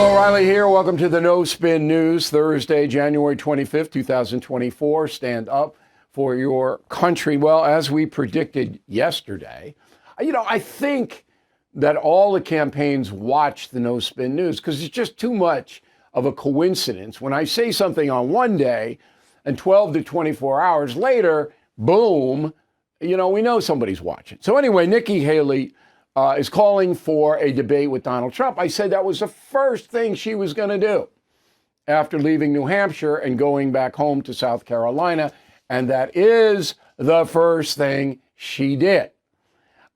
Bill O'Reilly here. Welcome to the No Spin News, Thursday, January 25th, 2024. Stand up for your country. Well, as we predicted yesterday, I think that all the campaigns watch the No Spin News because it's just too much of a coincidence. When I say something on one day and 12 to 24 hours later, boom, we know somebody's watching. So anyway, Nikki Haley is calling for a debate with Donald Trump. I said that was the first thing she was going to do after leaving New Hampshire and going back home to South Carolina. And that is the first thing she did.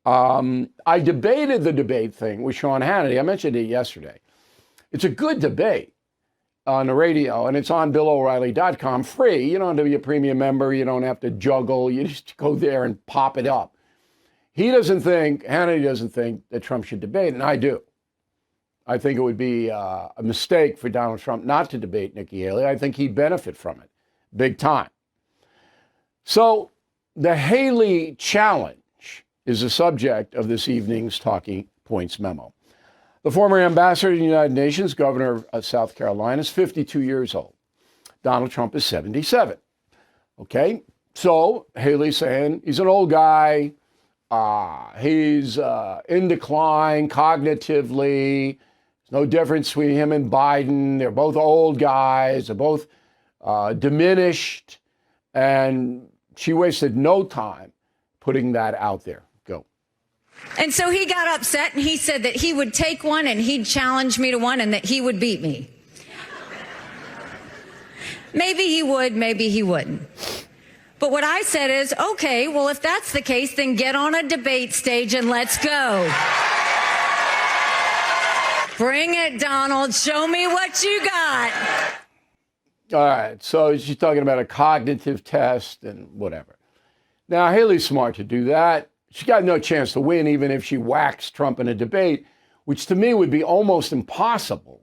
I debated the debate thing with Sean Hannity. I mentioned it yesterday. It's a good debate on the radio, and it's on BillO'Reilly.com, free. You don't have to be a premium member. You don't have to juggle. You just go there and pop it up. Hannity doesn't think that Trump should debate, and I do. I think it would be a mistake for Donald Trump not to debate Nikki Haley. I think he'd benefit from it, big time. So the Haley challenge is the subject of this evening's Talking Points Memo. The former ambassador to the United Nations, governor of South Carolina, is 52 years old. Donald Trump is 77. Okay, so Haley's saying he's an old guy. He's in decline cognitively. There's no difference between him and Biden. They're both old guys. They're both diminished. And she wasted no time putting that out there. Go. And so he got upset and he said that he would take one and he'd challenge me to one and that he would beat me. Maybe he would, maybe he wouldn't. But what I said is, okay, well, if that's the case, then get on a debate stage and let's go. Bring it, Donald. Show me what you got. All right. So she's talking about a cognitive test and whatever. Now, Haley's smart to do that. She got no chance to win, even if she whacks Trump in a debate, which to me would be almost impossible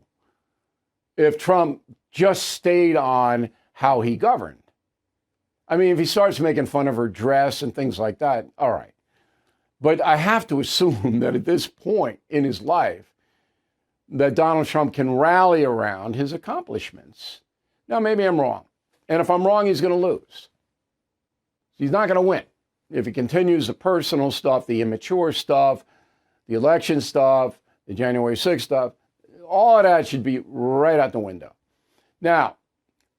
if Trump just stayed on how he governed. I mean, if he starts making fun of her dress and things like that, all right. But I have to assume that at this point in his life, that Donald Trump can rally around his accomplishments. Now, maybe I'm wrong. And if I'm wrong, he's going to lose. He's not going to win. If he continues the personal stuff, the immature stuff, the election stuff, the January 6th stuff, all of that should be right out the window. Now,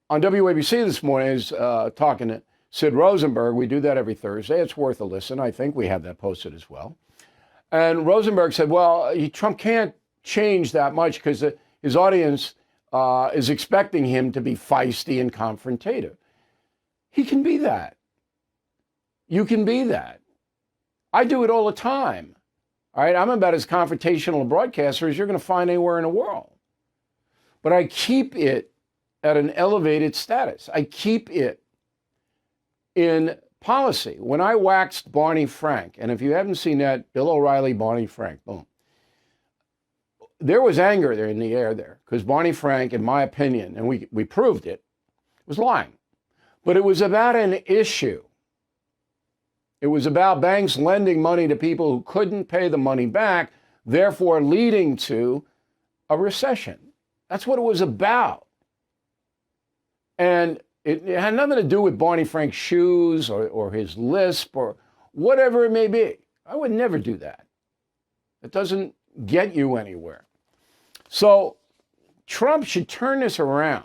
on WABC this morning is talking to Sid Rosenberg. We do that every Thursday. It's worth a listen. I think we have that posted as well. And Rosenberg said, well, Trump can't change that much because his audience is expecting him to be feisty and confrontative. He can be that. You can be that. I do it all the time. All right, I'm about as confrontational a broadcaster as you're going to find anywhere in the world. But I keep it at an elevated status. I keep it in policy. When I waxed Barney Frank, and if you haven't seen that, Bill O'Reilly, Barney Frank, boom. There was anger there in the air there, because Barney Frank, in my opinion, and we proved it, was lying. But it was about an issue. It was about banks lending money to people who couldn't pay the money back, therefore leading to a recession. That's what it was about. And it had nothing to do with Barney Frank's shoes or his lisp or whatever it may be. I would never do that. It doesn't get you anywhere. So Trump should turn this around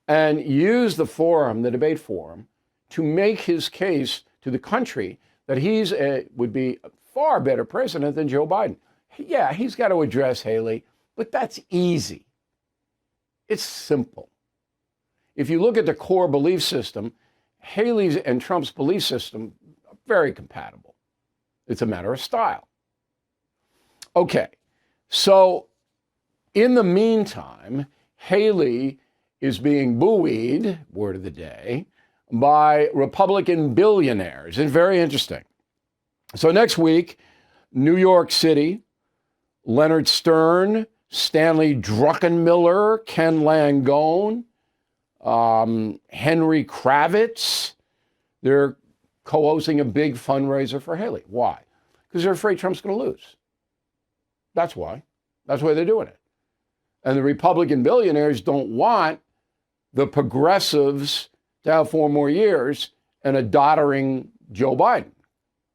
and use the forum, the debate forum, to make his case to the country that would be a far better president than Joe Biden. Yeah, he's got to address Haley, but that's easy. It's simple. If you look at the core belief system, Haley's and Trump's belief system are very compatible. It's a matter of style. Okay, so in the meantime, Haley is being buoyed, word of the day, by Republican billionaires. It's very interesting. So next week, New York City, Leonard Stern, Stanley Druckenmiller, Ken Langone, Henry Kravitz, they're co-hosting a big fundraiser for Haley. Why? Because they're afraid Trump's going to lose. That's why. That's why they're doing it. And the Republican billionaires don't want the progressives to have 4 more years and a doddering Joe Biden,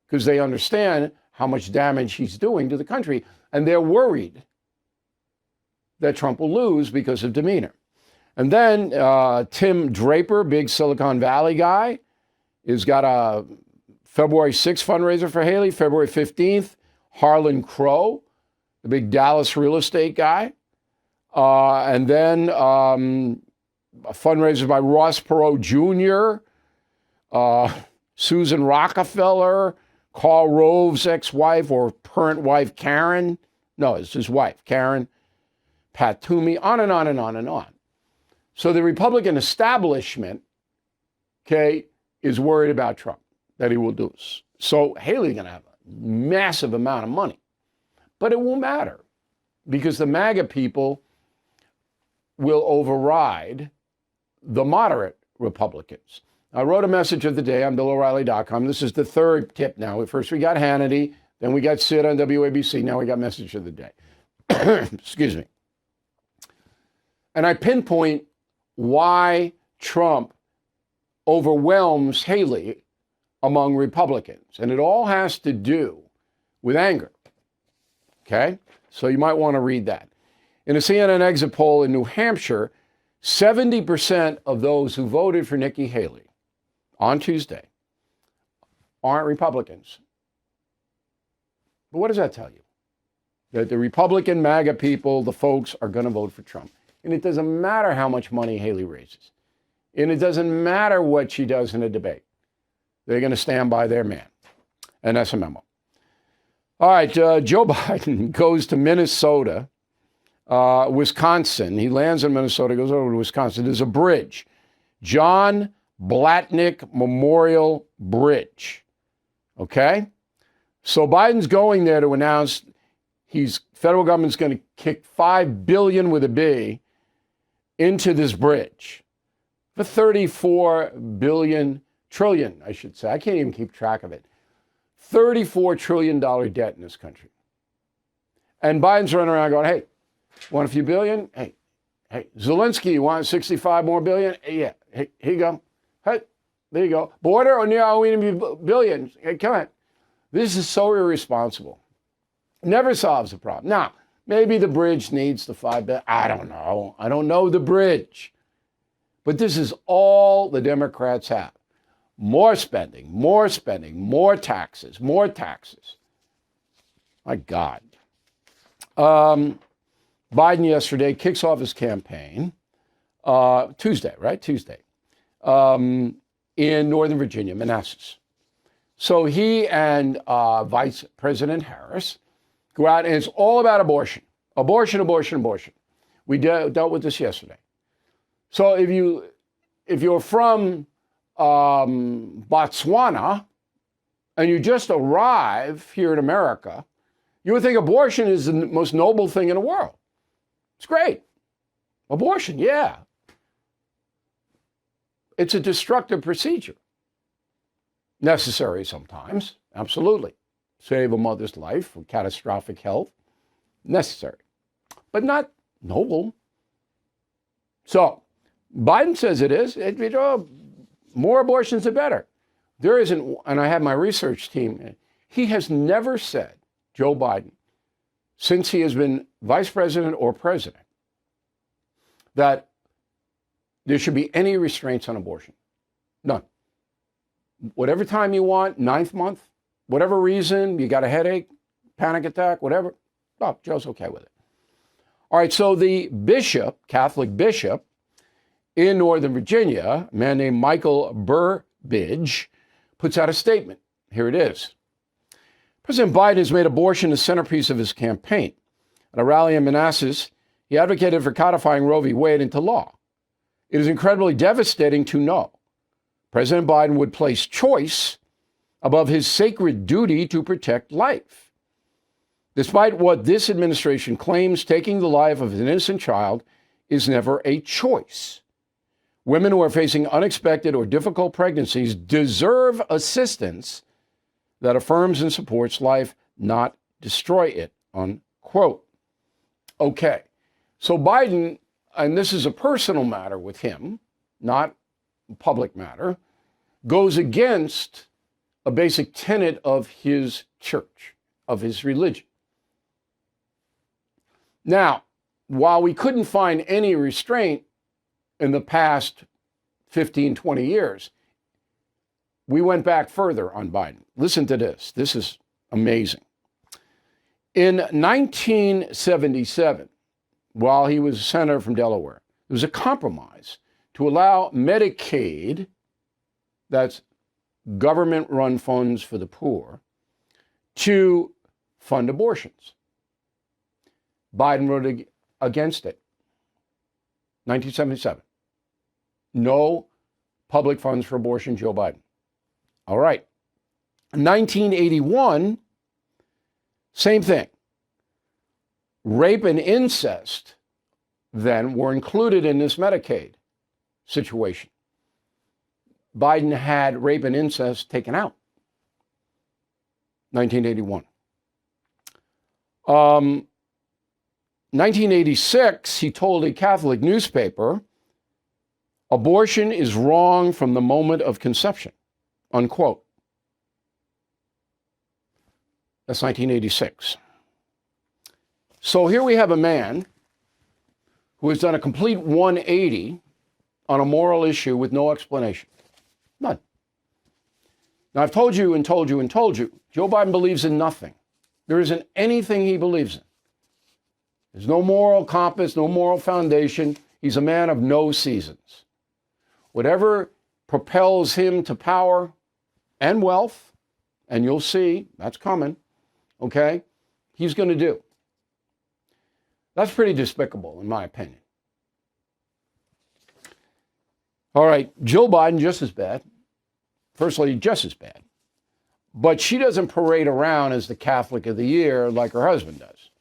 because they understand how much damage he's doing to the country. And they're worried that Trump will lose because of demeanor. And then Tim Draper, big Silicon Valley guy, has got a February 6th fundraiser for Haley. February 15th, Harlan Crow, the big Dallas real estate guy. And then a fundraiser by Ross Perot Jr., Susan Rockefeller, Karl Rove's ex-wife or current wife, Karen. No, it's his wife, Karen. Pat Toomey, on and on and on and on. So the Republican establishment, okay, is worried about Trump, that he will lose. So Haley's going to have a massive amount of money. But it won't matter because the MAGA people will override the moderate Republicans. I wrote a message of the day on BillO'Reilly.com. This is the third tip now. First we got Hannity, then we got Sid on WABC, now we got message of the day. Excuse me. And I pinpoint why Trump overwhelms Haley among Republicans. And it all has to do with anger. Okay? So you might want to read that. In a CNN exit poll in New Hampshire, 70% of those who voted for Nikki Haley on Tuesday aren't Republicans. But what does that tell you? That the Republican MAGA people, the folks, are going to vote for Trump. And it doesn't matter how much money Haley raises. And it doesn't matter what she does in a debate. They're going to stand by their man. And that's a memo. All right, Joe Biden goes to Minnesota, Wisconsin. He lands in Minnesota, goes over to Wisconsin. There's a bridge, John Blatnick Memorial Bridge. Okay? So Biden's going there to announce federal government's going to kick $5 billion with a B into this bridge for 34 billion trillion, I should say. I can't even keep track of it. $34 trillion debt in this country. And Biden's running around going, hey, want a few billion? Hey, Zelensky, you want 65 more billion? Yeah, hey, here you go. Hey, there you go. Border, or no, we need billions. Hey, come on. This is so irresponsible. Never solves the problem. Now, maybe the bridge needs the $5 billion. I don't know. I don't know the bridge. But this is all the Democrats have. More spending, more spending, more taxes, more taxes. My God. Biden yesterday kicks off his campaign, Tuesday, right? Tuesday, in Northern Virginia, Manassas. So he and Vice President Harris go out, and it's all about abortion. Abortion, abortion, abortion. We dealt with this yesterday. So if you're from Botswana and you just arrive here in America, you would think abortion is the most noble thing in the world. It's great. Abortion, yeah. It's a destructive procedure. Necessary sometimes, absolutely. Save a mother's life from catastrophic health, necessary, but not noble. So Biden says it is. More abortions are better. There isn't, and I have my research team, he has never said, Joe Biden, since he has been vice president or president, that there should be any restraints on abortion. None. Whatever time you want, 9th month, whatever reason, you got a headache, panic attack, whatever, oh, Joe's okay with it. All right, so the bishop, Catholic bishop, in Northern Virginia, a man named Michael Burbidge, puts out a statement. Here it is. President Biden has made abortion the centerpiece of his campaign. At a rally in Manassas, he advocated for codifying Roe v. Wade into law. It is incredibly devastating to know President Biden would place choice above his sacred duty to protect life. Despite what this administration claims, taking the life of an innocent child is never a choice. Women who are facing unexpected or difficult pregnancies deserve assistance that affirms and supports life, not destroy it, unquote. Okay, So Biden, and this is a personal matter with him, not a public matter, goes against a basic tenet of his church, of his religion. Now, while we couldn't find any restraint in the past 15, 20 years, we went back further on Biden. Listen to this. This is amazing. In 1977, while he was a senator from Delaware, there was a compromise to allow Medicaid, that's government-run funds for the poor, to fund abortions. Biden voted against it. 1977. No public funds for abortion, Joe Biden. All right. 1981, same thing. Rape and incest then were included in this Medicaid situation. Biden had rape and incest taken out. 1981. 1986, he told a Catholic newspaper, abortion is wrong from the moment of conception, unquote. That's 1986. So here we have a man who has done a complete 180 on a moral issue with no explanation. None. Now, I've told you and told you and told you, Joe Biden believes in nothing. There isn't anything he believes in. There's no moral compass, no moral foundation. He's a man of no seasons. Whatever propels him to power and wealth, and you'll see, that's coming, okay, he's going to do. That's pretty despicable, in my opinion. All right, Jill Biden, just as bad. Firstly, just as bad. But she doesn't parade around as the Catholic of the Year like her husband does.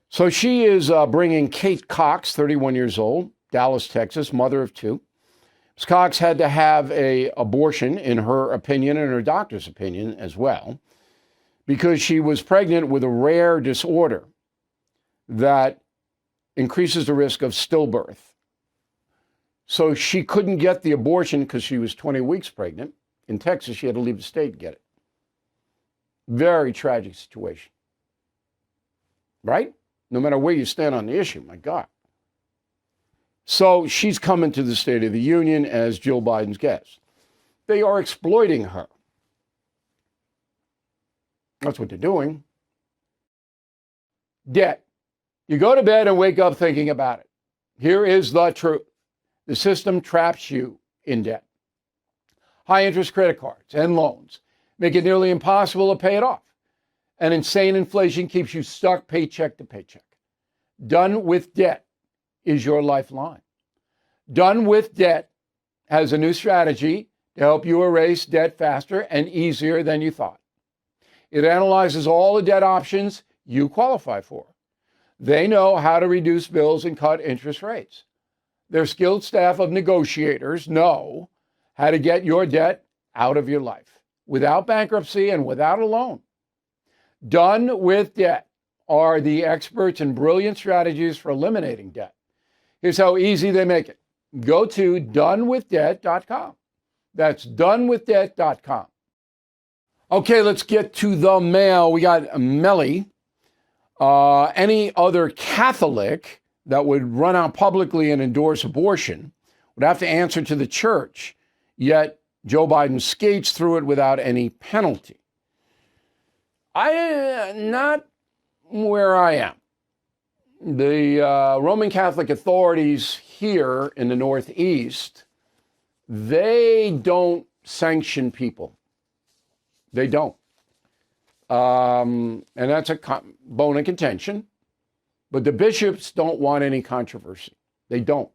So she is bringing Kate Cox, 31 years old, Dallas, Texas, mother of two. Ms. Cox had to have an abortion, in her opinion, and her doctor's opinion as well, because she was pregnant with a rare disorder that increases the risk of stillbirth. So she couldn't get the abortion because she was 20 weeks pregnant. In Texas, she had to leave the state to get it. Very tragic situation. Right? No matter where you stand on the issue, my God. So she's coming to the State of the Union as Jill Biden's guest. They are exploiting her. That's what they're doing. Debt. You go to bed and wake up thinking about it. Here is the truth. The system traps you in debt. High interest credit cards and loans make it nearly impossible to pay it off. And insane inflation keeps you stuck paycheck to paycheck. Done with Debt is your lifeline. Done with Debt has a new strategy to help you erase debt faster and easier than you thought. It analyzes all the debt options you qualify for. They know how to reduce bills and cut interest rates. Their skilled staff of negotiators know how to get your debt out of your life without bankruptcy and without a loan. Done with Debt are the experts in brilliant strategies for eliminating debt. Here's how easy they make it. Go to donewithdebt.com. That's donewithdebt.com. Okay, let's get to the mail. We got Melly. Any other Catholic that would run out publicly and endorse abortion would have to answer to the church, yet Joe Biden skates through it without any penalty. Not where I am. The Roman Catholic authorities here in the Northeast, they don't sanction people. They don't. And that's a bone of contention. But the bishops don't want any controversy. They don't.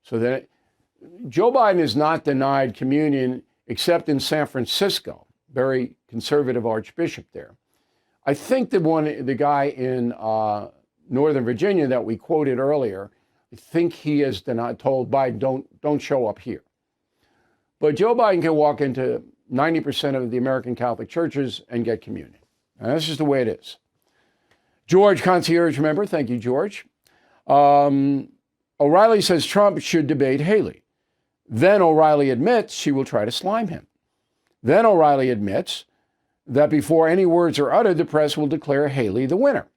So that Joe Biden is not denied communion except in San Francisco, very conservative archbishop there. I think the guy in Northern Virginia that we quoted earlier, I think he has told Biden, don't show up here. But Joe Biden can walk into 90% of the American Catholic churches and get communion. And that's just the way it is. George, concierge member, thank you, George. O'Reilly says Trump should debate Haley. Then O'Reilly admits she will try to slime him. Then O'Reilly admits that before any words are uttered, the press will declare Haley the winner.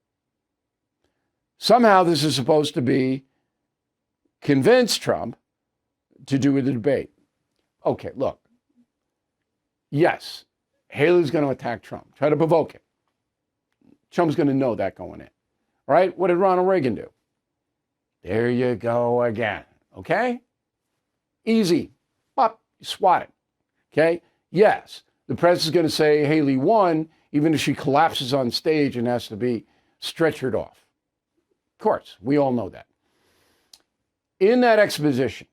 Somehow this is supposed to be convince Trump to do the debate. Okay, look. Yes, Haley's going to attack Trump, try to provoke him. Trump's going to know that going in. Right? What did Ronald Reagan do? There you go again. Okay? Easy. Pop, you swat it. Okay? Yes, the press is going to say Haley won, even if she collapses on stage and has to be stretchered off. Of course, we all know that. In that exposition,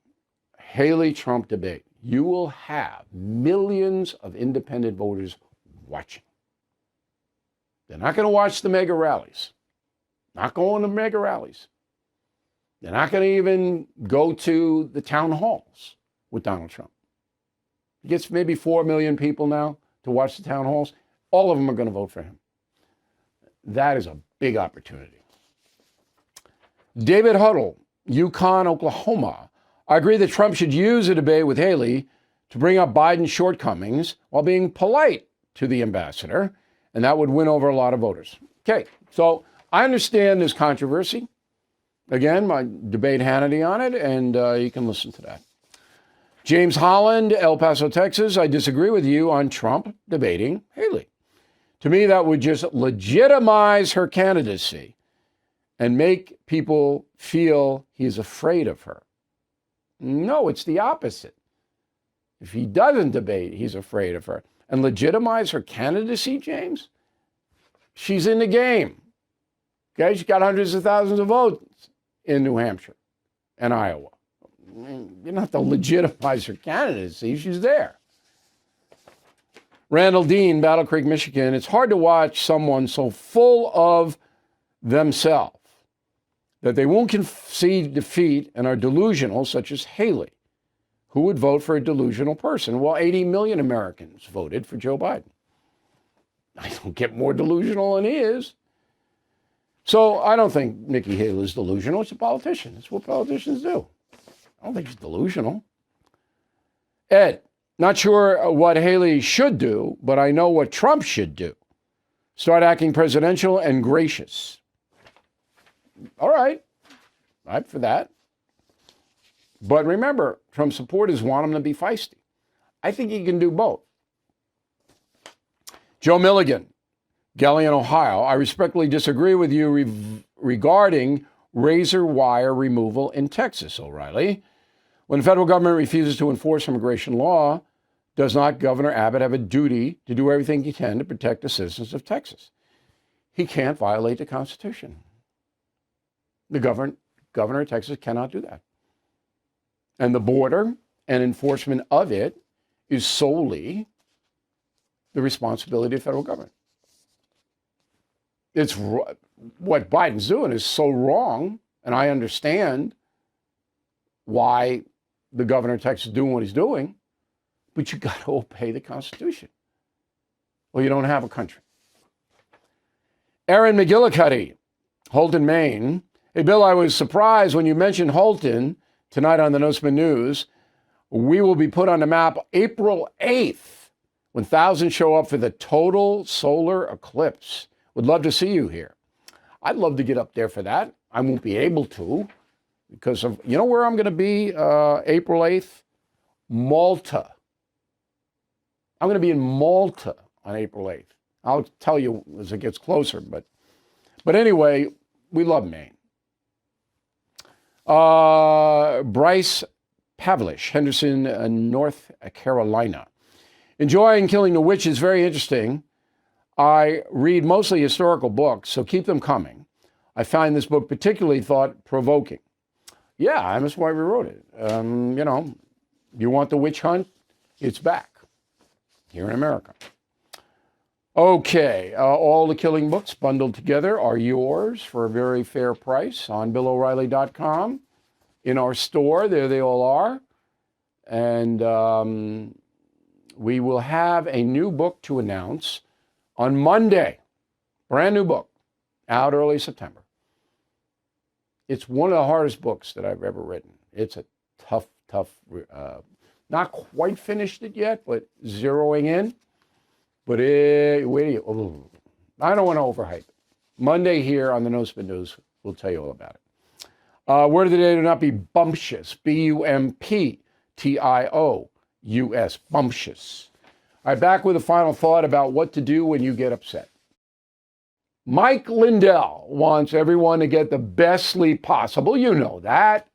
Haley-Trump debate, you will have millions of independent voters watching. They're not going to watch the mega rallies. Not going to mega rallies. They're not going to even go to the town halls with Donald Trump. He gets maybe 4 million people now to watch the town halls. All of them are going to vote for him. That is a big opportunity. David Huddle, Yukon, Oklahoma. I agree that Trump should use a debate with Haley to bring up Biden's shortcomings while being polite to the ambassador, and that would win over a lot of voters. Okay, so I understand this controversy. Again, I debate Hannity on it, and you can listen to that. James Holland, El Paso, Texas. I disagree with you on Trump debating Haley. To me, that would just legitimize her candidacy and make people feel he's afraid of her. No, it's the opposite. If he doesn't debate, he's afraid of her. And legitimize her candidacy, James? She's in the game. Okay, she's got hundreds of thousands of votes in New Hampshire and Iowa. You don't have to legitimize her candidacy. She's there. Randall Dean, Battle Creek, Michigan. It's hard to watch someone so full of themselves that they won't concede defeat and are delusional, such as Haley. Who would vote for a delusional person? Well, 80 million Americans voted for Joe Biden. I don't get more delusional than he is. So I don't think Nikki Haley is delusional. She's a politician. That's what politicians do. I don't think she's delusional. Ed, not sure what Haley should do, but I know what Trump should do. Start acting presidential and gracious. All right. I'm for that. But remember, Trump supporters want him to be feisty. I think he can do both. Joe Milligan, Gallion, Ohio. I respectfully disagree with you regarding razor wire removal in Texas, O'Reilly. When the federal government refuses to enforce immigration law, does not Governor Abbott have a duty to do everything he can to protect the citizens of Texas? He can't violate the Constitution. The governor of Texas cannot do that. And the border and enforcement of it is solely the responsibility of the federal government. It's what Biden's doing is so wrong, and I understand why the governor of Texas is doing what he's doing, but you got to obey the Constitution, or you don't have a country. Aaron McGillicuddy, Holton, Maine. Hey, Bill, I was surprised when you mentioned Holton tonight on the No Spin News. We will be put on the map April 8th when thousands show up for the total solar eclipse. Would love to see you here. I'd love to get up there for that. I won't be able to because of, you know where I'm going to be April 8th? Malta. I'm going to be in Malta on April 8th. I'll tell you as it gets closer. But anyway, we love Maine. Bryce Pavlish, Henderson, North Carolina. Enjoying Killing the Witch is very interesting. I read mostly historical books, so keep them coming. I find this book particularly thought-provoking. Yeah, that's why we wrote it. You know, you want the witch hunt? It's back here in America. Okay, all the Killing books bundled together are yours for a very fair price on BillO'Reilly.com. In our store, there they all are. And we will have a new book to announce on Monday. Brand new book, out early September. It's one of the hardest books that I've ever written. It's a tough, not quite finished it yet, but zeroing in. But I don't want to overhype it. Monday here on the No Spin News, we'll tell you all about it. Word of the day: do not be bumptious. bumptious. Bumptious. All right, back with a final thought about what to do when you get upset. Mike Lindell wants everyone to get the best sleep possible. You know that.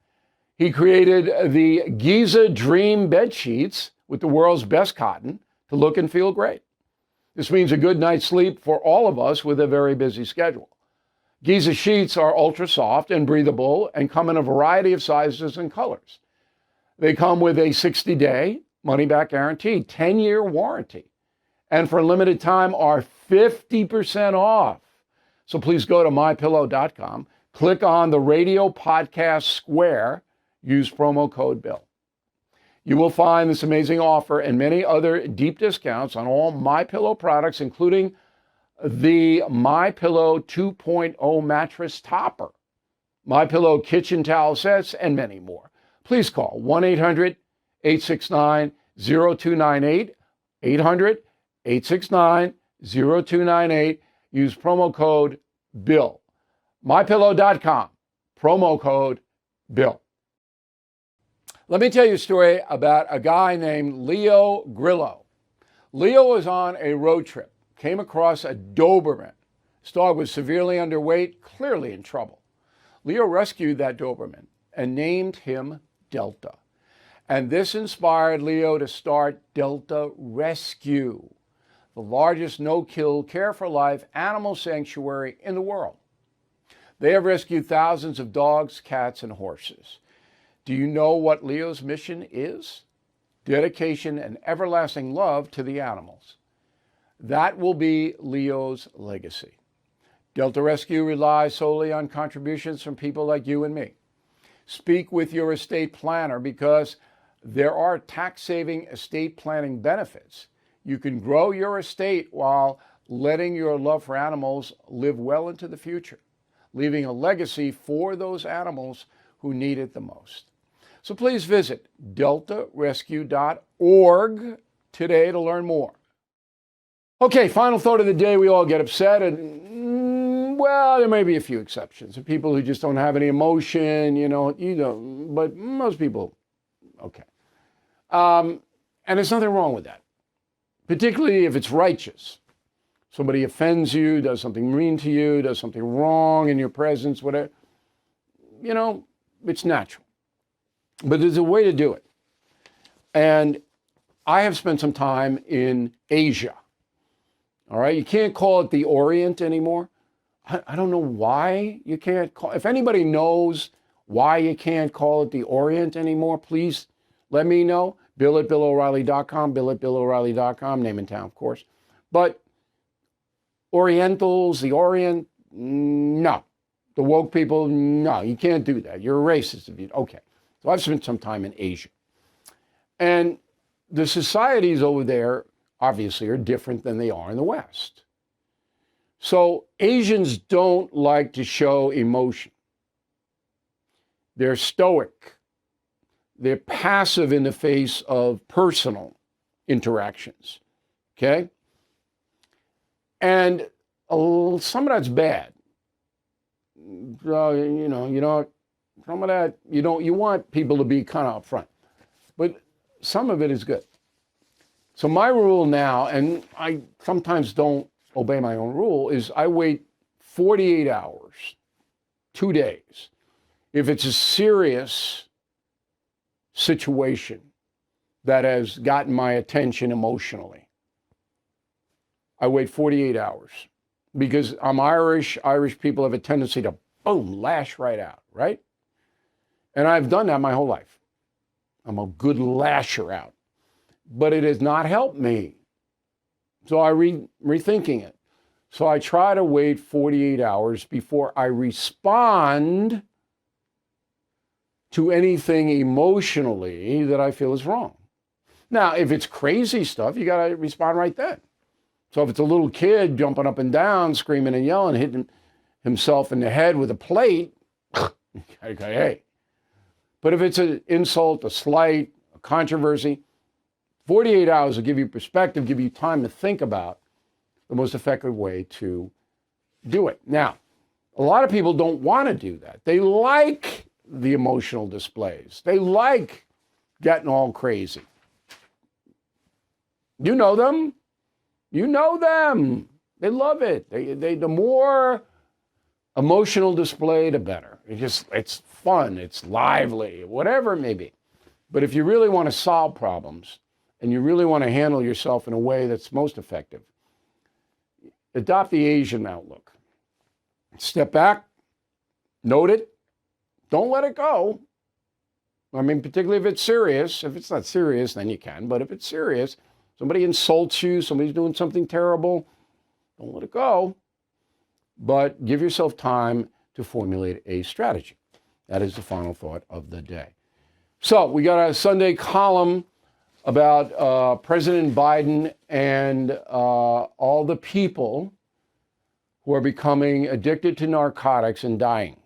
He created the Giza Dream bed sheets with the world's best cotton to look and feel great. This means a good night's sleep for all of us with a very busy schedule. Giza sheets are ultra soft and breathable and come in a variety of sizes and colors. They come with a 60-day money-back guarantee, 10-year warranty, and for a limited time are 50% off. So please go to mypillow.com, click on the radio podcast square, use promo code BILL. You will find this amazing offer and many other deep discounts on all MyPillow products, including the MyPillow 2.0 mattress topper, MyPillow kitchen towel sets, and many more. Please call 1-800-869-0298, 800-869-0298. Use promo code BILL. MyPillow.com, promo code BILL. Let me tell you a story about a guy named Leo Grillo. Leo was on a road trip, came across a Doberman. His dog was severely underweight, clearly in trouble. Leo rescued that Doberman and named him Delta. And this inspired Leo to start Delta Rescue, the largest no-kill, care-for-life animal sanctuary in the world. They have rescued thousands of dogs, cats, and horses. Do you know what Leo's mission is? Dedication and everlasting love to the animals. That will be Leo's legacy. Delta Rescue relies solely on contributions from people like you and me. Speak with your estate planner because there are tax-saving estate planning benefits. You can grow your estate while letting your love for animals live well into the future, leaving a legacy for those animals who need it the most. So please visit deltarescue.org today to learn more. Okay, final thought of the day. We all get upset, and well, there may be a few exceptions. There are people who just don't have any emotion, but most people, okay. And there's nothing wrong with that, particularly if it's righteous. Somebody offends you, does something mean to you, does something wrong in your presence, whatever. It's natural. But there's a way to do it. And I have spent some time in Asia. All right, you can't call it the Orient anymore. I don't know why you can't call. If anybody knows why you can't call it the Orient anymore, please let me know. Bill@BillO'Reilly.com, Bill@BillO'Reilly.com, name and town, of course. But Orientals, the Orient, no. The woke people, no, you can't do that. You're a racist if you, okay. So I've spent some time in Asia. And the societies over there obviously are different than they are in the West. So Asians don't like to show emotion. They're stoic. They're passive in the face of personal interactions, okay? And some of that's bad. Some of that, you want people to be kind of upfront. But some of it is good. So my rule now, and I sometimes don't obey my own rule, is I wait 48 hours, 2 days. If it's a serious situation that has gotten my attention emotionally, I wait 48 hours. Because I'm Irish. Irish people have a tendency to, boom, lash right out, right? And I've done that my whole life. I'm a good lasher out. But it has not helped me. So I'm rethinking it. So I try to wait 48 hours before I respond to anything emotionally that I feel is wrong. Now, if it's crazy stuff, you got to respond right then. So if it's a little kid jumping up and down, screaming and yelling, hitting himself in the head with a plate, Hey. But if it's an insult, a slight, a controversy, 48 hours will give you perspective, give you time to think about the most effective way to do it. Now, a lot of people don't want to do that. They like the emotional displays. They like getting all crazy. You know them. You know them. They love it. The more emotional display, the better. It's fun. It's lively, whatever it may be. But if you really want to solve problems and you really want to handle yourself in a way that's most effective, adopt the Asian outlook. Step back, note it, don't let it go. I mean, particularly if it's serious. If it's not serious, then you can. But if it's serious, somebody insults you, somebody's doing something terrible, don't let it go. But give yourself time to formulate a strategy. That is the final thought of the day. So we got a Sunday column about President Biden and all the people who are becoming addicted to narcotics and dying.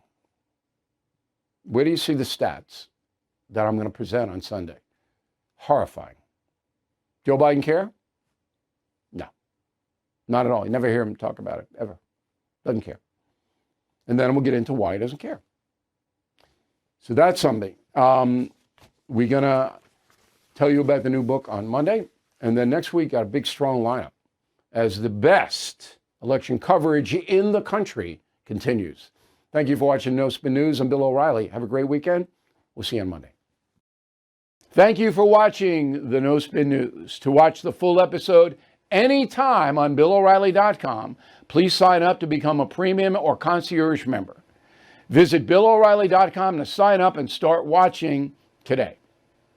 Where do you see the stats that I'm going to present on Sunday? Horrifying. Joe Biden care? No, not at all. You never hear him talk about it, ever. Doesn't care. And then we'll get into why he doesn't care. So that's something. We're going to tell you about the new book on Monday. And then next week, got a big, strong lineup as the best election coverage in the country continues. Thank you for watching No Spin News. I'm Bill O'Reilly. Have a great weekend. We'll see you on Monday. Thank you for watching the No Spin News. To watch the full episode anytime on BillO'Reilly.com, please sign up to become a premium or concierge member. Visit BillO'Reilly.com to sign up and start watching today.